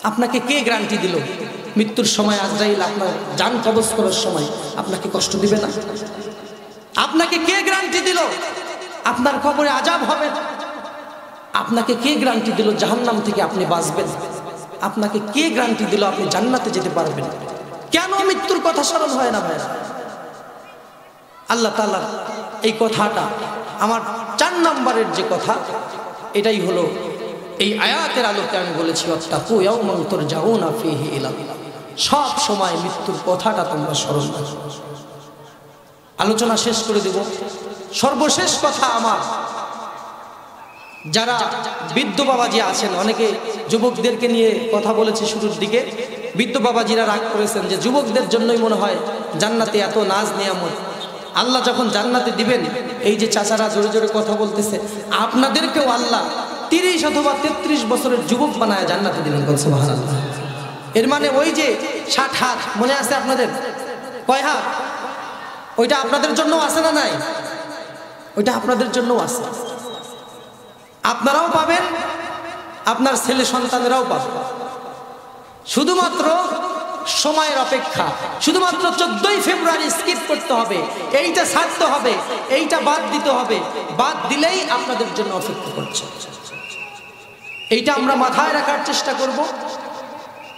আপনাকে কে গ্যারান্টি দিল মৃত্যুর সময় আজরাইল আপনার জান কবজ করার সময় আপনাকে কষ্ট দিবে না? আপনাকে কে গ্যারান্টি দিল আপনার কবরে আযাব হবে না? আপনাকে কে গ্যারান্টি দিল জাহান্নাম থেকে আপনি বাঁচবেন? আপনাকে কে গ্যারান্টি দিল আপনি জান্নাতে যেতে পারবেন? কেন মৃত্যুর কথা স্মরণ হয় না ভাইরা? আল্লাহ তাআলা এই কথাটা, আমার 4 নম্বরের যে কথা, এটাই হলো এই আয়াতের আলোকে আমি বলেছি ওয়াত্তাকু ইয়াওমান তুরজাউনা ফীহি ইলাল্লাহ, সব সময় মৃত্যুর কথাটা তোমরা স্মরণ রাখো। আলোচনা শেষ করে দেব। সর্বশেষ কথা আমার, যারা বৃদ্ধ বাবাজি আছেন, অনেকে যুবকদেরকে নিয়ে কথা বলেছে শুরুর দিকে, বৃদ্ধ বাবাজিরা রাগ করেছেন যে যুবকদের জন্যই মনে হয় জান্নাতে এত নাজ নিয়ামত, আল্লাহ যখন জান্নাতে দিবেন, এই যে চাচারা জোরে জোরে কথা বলতেছে, আপনাদেরকেও আল্লাহ 30 অথবা 33 বছরের যুবক বানায় জান্নাতে দিলেন। সুবহানাল্লাহ। এর মানে ওই যে 60 হাত মনে আছে আপনাদের? কয় হাত? ওইটা আপনাদের জন্য আছে না নাই? ওইটা আপনাদের জন্য আছে, আপনারাও পাবেন, আপনার ছেলে সন্তানেরাও পাবে। শুধুমাত্র সময়ের অপেক্ষা, শুধুমাত্র 14ই ফেব্রুয়ারি স্কিপ করতে হবে, এইটা ছাড়তে হবে, এইটা বাদ দিতে হবে, বাদ দিলেই আপনাদের জন্য অপেক্ষা করছে। এইটা আমরা মাথায় রাখার চেষ্টা করব।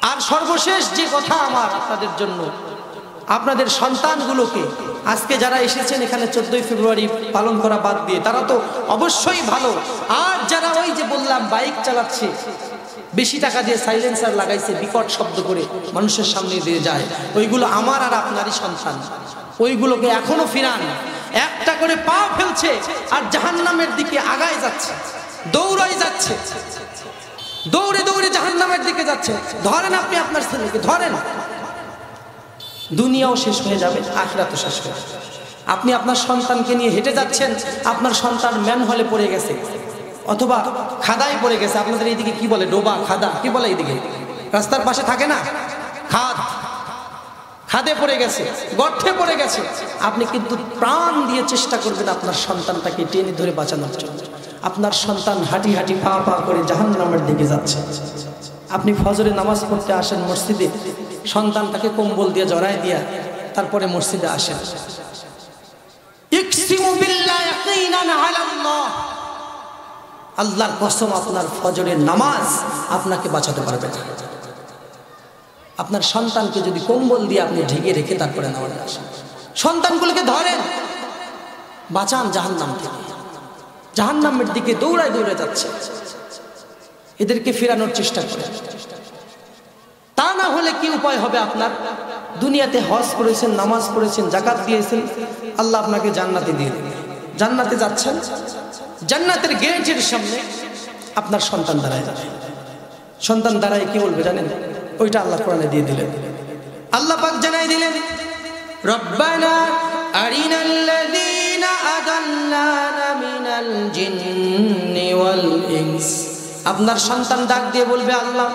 আর সর্বশেষ যে কথা আমার আপনাদের জন্য, আপনাদের সন্তানগুলোকে, আজকে যারা এসেছেন এখানে 14ই ফেব্রুয়ারি পালন করা বাদ দিয়ে, তারা তো অবশ্যই ভালো। আর যারা ওই যে বললাম বাইক চালাচ্ছে, বেশি টাকা দিয়ে সাইলেন্সার লাগাইছে, বিকট শব্দ করে মানুষের সামনে দিয়ে যায়, ওইগুলো আমার আর আপনারই সন্তান। ওইগুলোকে এখনো ফিরান। একটা করে পা ফেলছে আর জাহান্নামের দিকে আগায় যাচ্ছে, দৌড়াই যাচ্ছে, দৌড়ে দৌড়ে জাহান্নামের দিকে যাচ্ছে। ধরেন আপনি আপনার ছেলেকে, ধরেন, দুনিয়াও শেষ হয়ে যাবে, আখিরাতও শেষ হয়ে যাবে। আপনি আপনার সন্তানকে নিয়ে হেঁটে যাচ্ছেন, আপনার সন্তান ম্যানহোলে পড়ে গেছে অথবা খাদায় পড়ে গেছে। আপনাদের এইদিকে কি বলে? ডোবা, খাদা কি বলে? এইদিকে রাস্তার পাশে থাকে না, খাদ, খাদে পড়ে গেছে, গর্তে পড়ে গেছে। আপনি কিন্তু প্রাণ দিয়ে চেষ্টা করবেন আপনার সন্তানটাকে টেনে ধরে বাঁচানোর জন্য। আপনার সন্তান হাঁটি হাঁটি পা পা করে জাহান্নামের দিকে যাচ্ছে। আপনি ফজরে নামাজ পড়তে আসেন মসজিদে, সন্তানটাকে কম্বল দিয়ে জড়ায় দিয়া তারপরে মসজিদে আসেন। আল্লাহর কসম, আপনার ফজরের নামাজ আপনাকে বাঁচাতে পারবে না। আপনার সন্তানকে যদি কম্বল দিয়ে আপনি ঢেকে রেখে তারপরে নামাজে আসেন, সন্তানগুলোকে ধরেন, বাঁচান জাহান্নাম থেকে। জাহান্নামের দিকে দৌড়ায় দৌড়ে যাচ্ছে, এদেরকে ফেরানোর চেষ্টা করেন। তা না হলে কি উপায় হবে আপনার? দুনিয়াতে হজ করেছেন, নামাজ পড়েছেন, যাকাত দিয়েছেন, আল্লাহ আপনাকে জান্নাতে দিয়ে দেবে। জান্নাতে যাচ্ছেন, জান্নাতের গেটের সামনে আপনার সন্তান দাঁড়ায় যাবে। সন্তান দাঁড়ায় কি বলবে জানেন? ওইটা আল্লাহ কোরআনে দিয়ে দিলেন। আল্লাহ পাক জানাই দিলেন, রব্বানা আরিনাল্লাযীনা আদাল্লানা মিনাল জিন্নি ওয়াল ইনস। আপনার সন্তান ডাক দিয়ে বলবে, আল্লাহ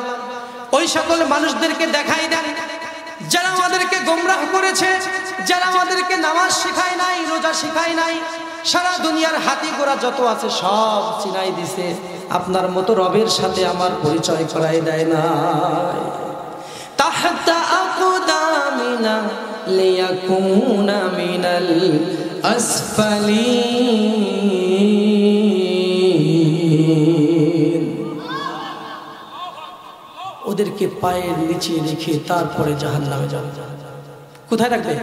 ওই সকল মানুষদেরকে দেখাই দেন যারা আমাদেরকে গোমরাহ করেছে, যারা আমাদেরকে নামাজ শেখায় নাই, রোজা শেখায় নাই, সারা দুনিয়ার হাতি ঘোড়া যত আছে সব চিনাই দিছে, আপনার মতো রবের সাথে আমার পরিচয় করাই দেয় না। তাহতা আকদামিনা লিয়াকুনা মিনাল আসফালিন। ওদেরকে পায়ের নিচে রেখে তারপরে জাহান্নামে যাবে। কোথায় রাখবে?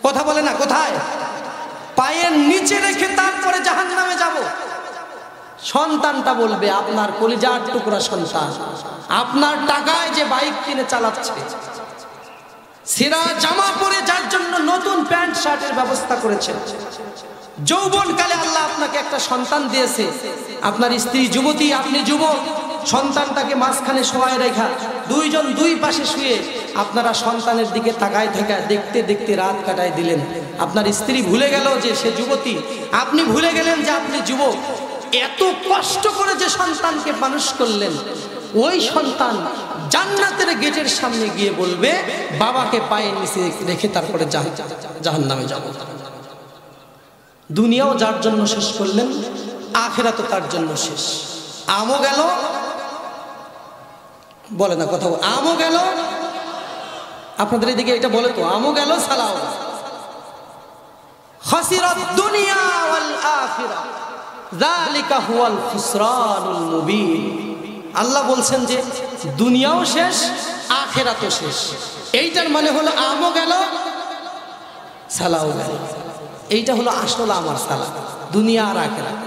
কথা বলে না, কোথায়? পায়ের নিচে রেখে তারপরে জাহান্নামে যাব। সন্তানটা বলবে, আপনার কলিজার টুকরা সন্তান, আপনার টাকায় যে বাইক কিনে চালাচ্ছে, ছেঁড়া জামা পরে যার জন্য নতুন প্যান্ট শার্টের ব্যবস্থা করেছে, যৌবনকালে আল্লাহ আপনাকে একটা সন্তান দিয়েছে, আপনার স্ত্রী যুবতী, আপনি যুবক, সন্তানটাকে মাঝখানে শোয়ায় রেখা, দুইজন দুই পাশে শুয়ে আপনারা সন্তানের দিকে তাকায় থাকা দেখতে দেখতে রাত কাটায় দিলেন। আপনার স্ত্রী ভুলে গেল যে সে যুবতী, আপনি ভুলে গেলেন যে আপনি যুবক। এত কষ্ট করে যে সন্তানকে মানুষ করলেন, ওই সন্তান জান্নাতের গেটের সামনে গিয়ে বলবে, বাবাকে পায়ে নিচে রেখে তারপরে জাহান্নামে যাব। দুনিয়াও যার জন্য শেষ করলেন, আখিরাতও তার জন্য শেষ। আমও গেল, বলে না কথা, আমও গেল। আপনাদের এদিকে এটা বলে তো, আমও গেল, সালাও। খাসিরাত দুনিয়া ওয়াল আখিরা যালিকা হুয়াল খুসরানুল মুবিন। আল্লাহ বলছেন যে দুনিয়াও শেষ, আখিরাতও শেষ। এইটার মানে হলো আমও গেল, সালাও গেল। এইটা হলো আসল আমার সালা, দুনিয়া আর আখিরাত।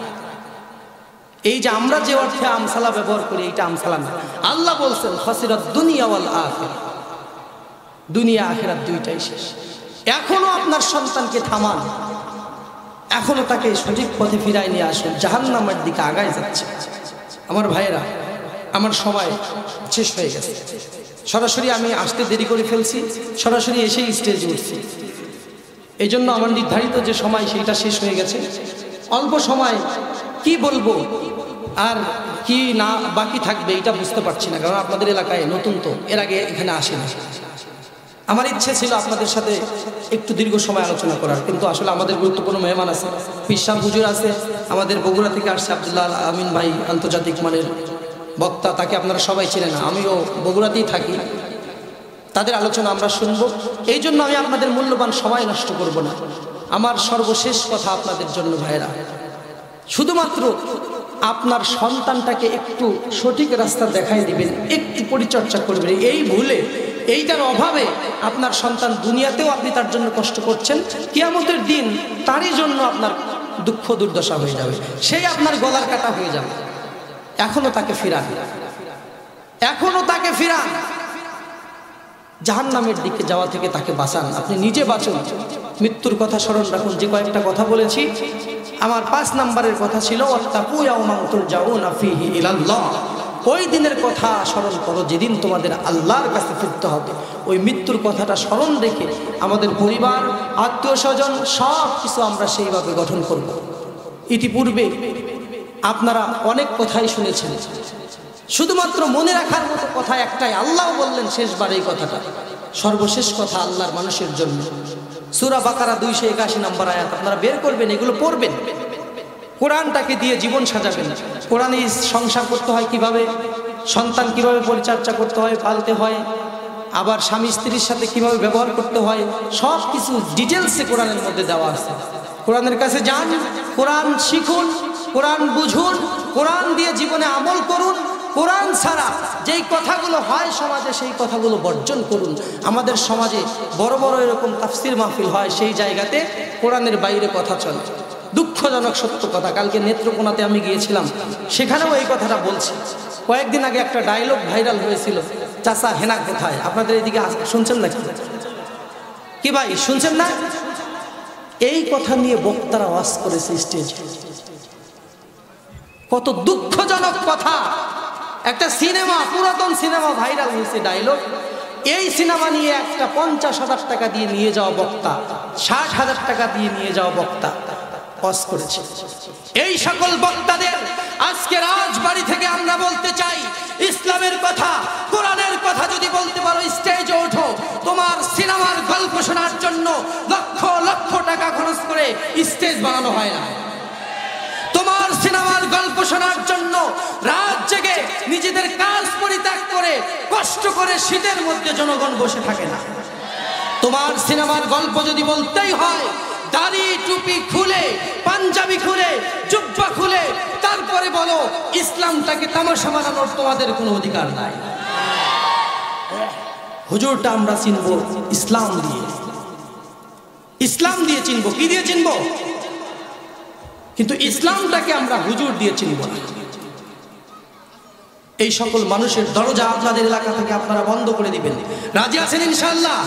এই যে আমরা যে অর্থে আমসালা ব্যবহার করি এটা আমসালা না। আল্লাহ বলছেন খাসিরাত দুনিয়া ওয়াল আখিরা, দুনিয়া আখিরাত দুইটাই শেষ। এখনো আপনার সন্তানকে থামান, এখনো তাকে সঠিক পথে ফিরাই নিয়ে আসুন, জাহান্নামের দিকে আগায় যাচ্ছে। আমার ভাইয়েরা, আমার সময় শেষ হয়ে গেছে। সরাসরি আমি আসতে দেরি করে ফেলছি, সরাসরি এসেই স্টেজে উঠছি। এই জন্য আমার নির্ধারিত যে সময় সেইটা শেষ হয়ে গেছে। অল্প সময় কি বলবো আর কি না বাকি থাকবে এটা বুঝতে পারছি না, কারণ আপনাদের এলাকায় নতুন, তো এর আগে এখানে আসেনি। আমার ইচ্ছে ছিল আপনাদের সাথে একটু দীর্ঘ সময় আলোচনা করার, কিন্তু আসলে আমাদের গুরুত্বপূর্ণ মেহমান আছে, পিসাব হুজুর আছে, আমাদের বগুড়া থেকে আসছে আব্দুল্লাহ আমিন ভাই, আন্তর্জাতিক মানের বক্তা, তাকে আপনারা সবাই চেনেন, আমিও বগুড়াতেই থাকি। তাদের আলোচনা আমরা শুনবো। এই জন্য আমি আপনাদের মূল্যবান সময় নষ্ট করব না। আমার সর্বশেষ কথা আপনাদের জন্য ভাইরা, শুধুমাত্র আপনার সন্তানটাকে একটু সঠিক রাস্তা দেখাই দিবেন, একটু পরিচর্যা করবেন। এই ভুলে, এইটার অভাবে আপনার সন্তান দুনিয়াতেও আপনি তার জন্য কষ্ট করছেন, কিয়ামতের দিন তারই জন্য আপনার দুঃখ দুর্দশা হয়ে যাবে, সেই আপনার গলার কাটা হয়ে যাবে। এখনো তাকে ফিরান, এখনো তাকে ফিরান, জাহান্নামের দিকে যাওয়া থেকে তাকে বাঁচান, আপনি নিজে বাঁচুন। মৃত্যুর কথা স্মরণ রাখুন। যে কয়েকটা কথা বলেছি, আমার 5 নম্বরের কথা ছিল ওয়াত্তাকু ইয়াওমান তুরজাউনা ফীহি ইলাল্লাহ। ওই দিনের কথা স্মরণ করো যেদিন তোমাদের আল্লাহর কাছে ফিরতে হবে। ওই মৃত্যুর কথাটা স্মরণ রেখে আমাদের পরিবার, আত্মীয় স্বজন সব কিছু আমরা সেইভাবে গঠন করব। ইতিপূর্বে আপনারা অনেক কথাই শুনেছেন, শুধুমাত্র মনে রাখার মতো কথা একটাই, আল্লাহ বললেন শেষবার এই কথাটা, সর্বশেষ কথা আল্লাহর মানুষের জন্য। সূরা বাকারা 281 নম্বর আয়াত আপনারা বের করবেন, এগুলো পড়বেন, কোরআনটাকে দিয়ে জীবন সাজাবেন। কোরআনে সংসার করতে হয় কিভাবে, সন্তান কিভাবে পরিচর্যা করতে হয়, পালতে হয়, আবার স্বামী স্ত্রীর সাথে কিভাবে ব্যবহার করতে হয়, সব কিছু ডিটেলসে কোরআনের মধ্যে দেওয়া আছে। কোরআনের কাছে যান, কোরআন শিখুন, কোরআন বুঝুন, কোরআন দিয়ে জীবনে আমল করুন। কোরআন ছাড়া যেই কথাগুলো হয় সমাজে, সেই কথাগুলো বর্জন করুন। আমাদের সমাজে বড় বড় এরকম তাফসির মাহফিল হয়, সেই জায়গাতে কোরআনের বাইরে কথা চলে। দুঃখজনক সত্য কথা, কালকে নেত্রকোনাতে আমি গিয়েছিলাম, সেখানেও এই কথাটা বলছি। কয়েকদিন আগে একটা ডায়লগ ভাইরাল হয়েছিল, চাচা হেনা কোথায়? আপনাদের এইদিকে শুনছেন নাকি? কি ভাই শুনছেন না? এই কথা নিয়ে বক্তারা ওয়াজ করেছে স্টেজে। কত দুঃখজনক কথা। একটা সিনেমা, পুরাতন সিনেমা ভাইরাল হয়েছে ডায়লগ, এই সিনেমা নিয়ে একটা 50,000 টাকা দিয়ে নিয়ে যাওয়া বক্তা, 60,000 টাকা দিয়ে নিয়ে যাওয়া বক্তা ওয়াজ করেছে। এই সকল বক্তাদের আজকে রাজবাড়ি থেকে আমরা বলতে চাই, ইসলামের কথা, কোরআনের কথা যদি বলতে পারো স্টেজে ওঠো। তোমার সিনেমার গল্প শোনার জন্য লক্ষ লক্ষ টাকা খরচ করে স্টেজ বানানো হয় না। তোমার সিনেমার গল্প শোনার জন্য রাত জেগে নিজেদের কাজ পরিত্যাগ করে কষ্ট করে শীতের মধ্যে জনগণ বসে থাকে না। তোমার সিনেমার গল্প যদি বলতেই হয়, দাড়ি টুপি খুলে, পাঞ্জাবি খুলে, জুব্বা খুলে তারপরে বলো ইসলামটাকে তামাশা বানানোর তোমাদের কোনো অধিকার নাই। হুজুরটা আমরা চিনব ইসলাম দিয়ে, ইসলাম দিয়ে চিনব। কি দিয়ে চিনব? কিন্তু ইসলামটাকে আমরা হুজুর দিয়ে চিনব না। এই সকল মানুষের দরজা আপনাদের এলাকা থেকে আপনারা বন্ধ করে দিবেন। রাজি আছেন ইনশাআল্লাহ?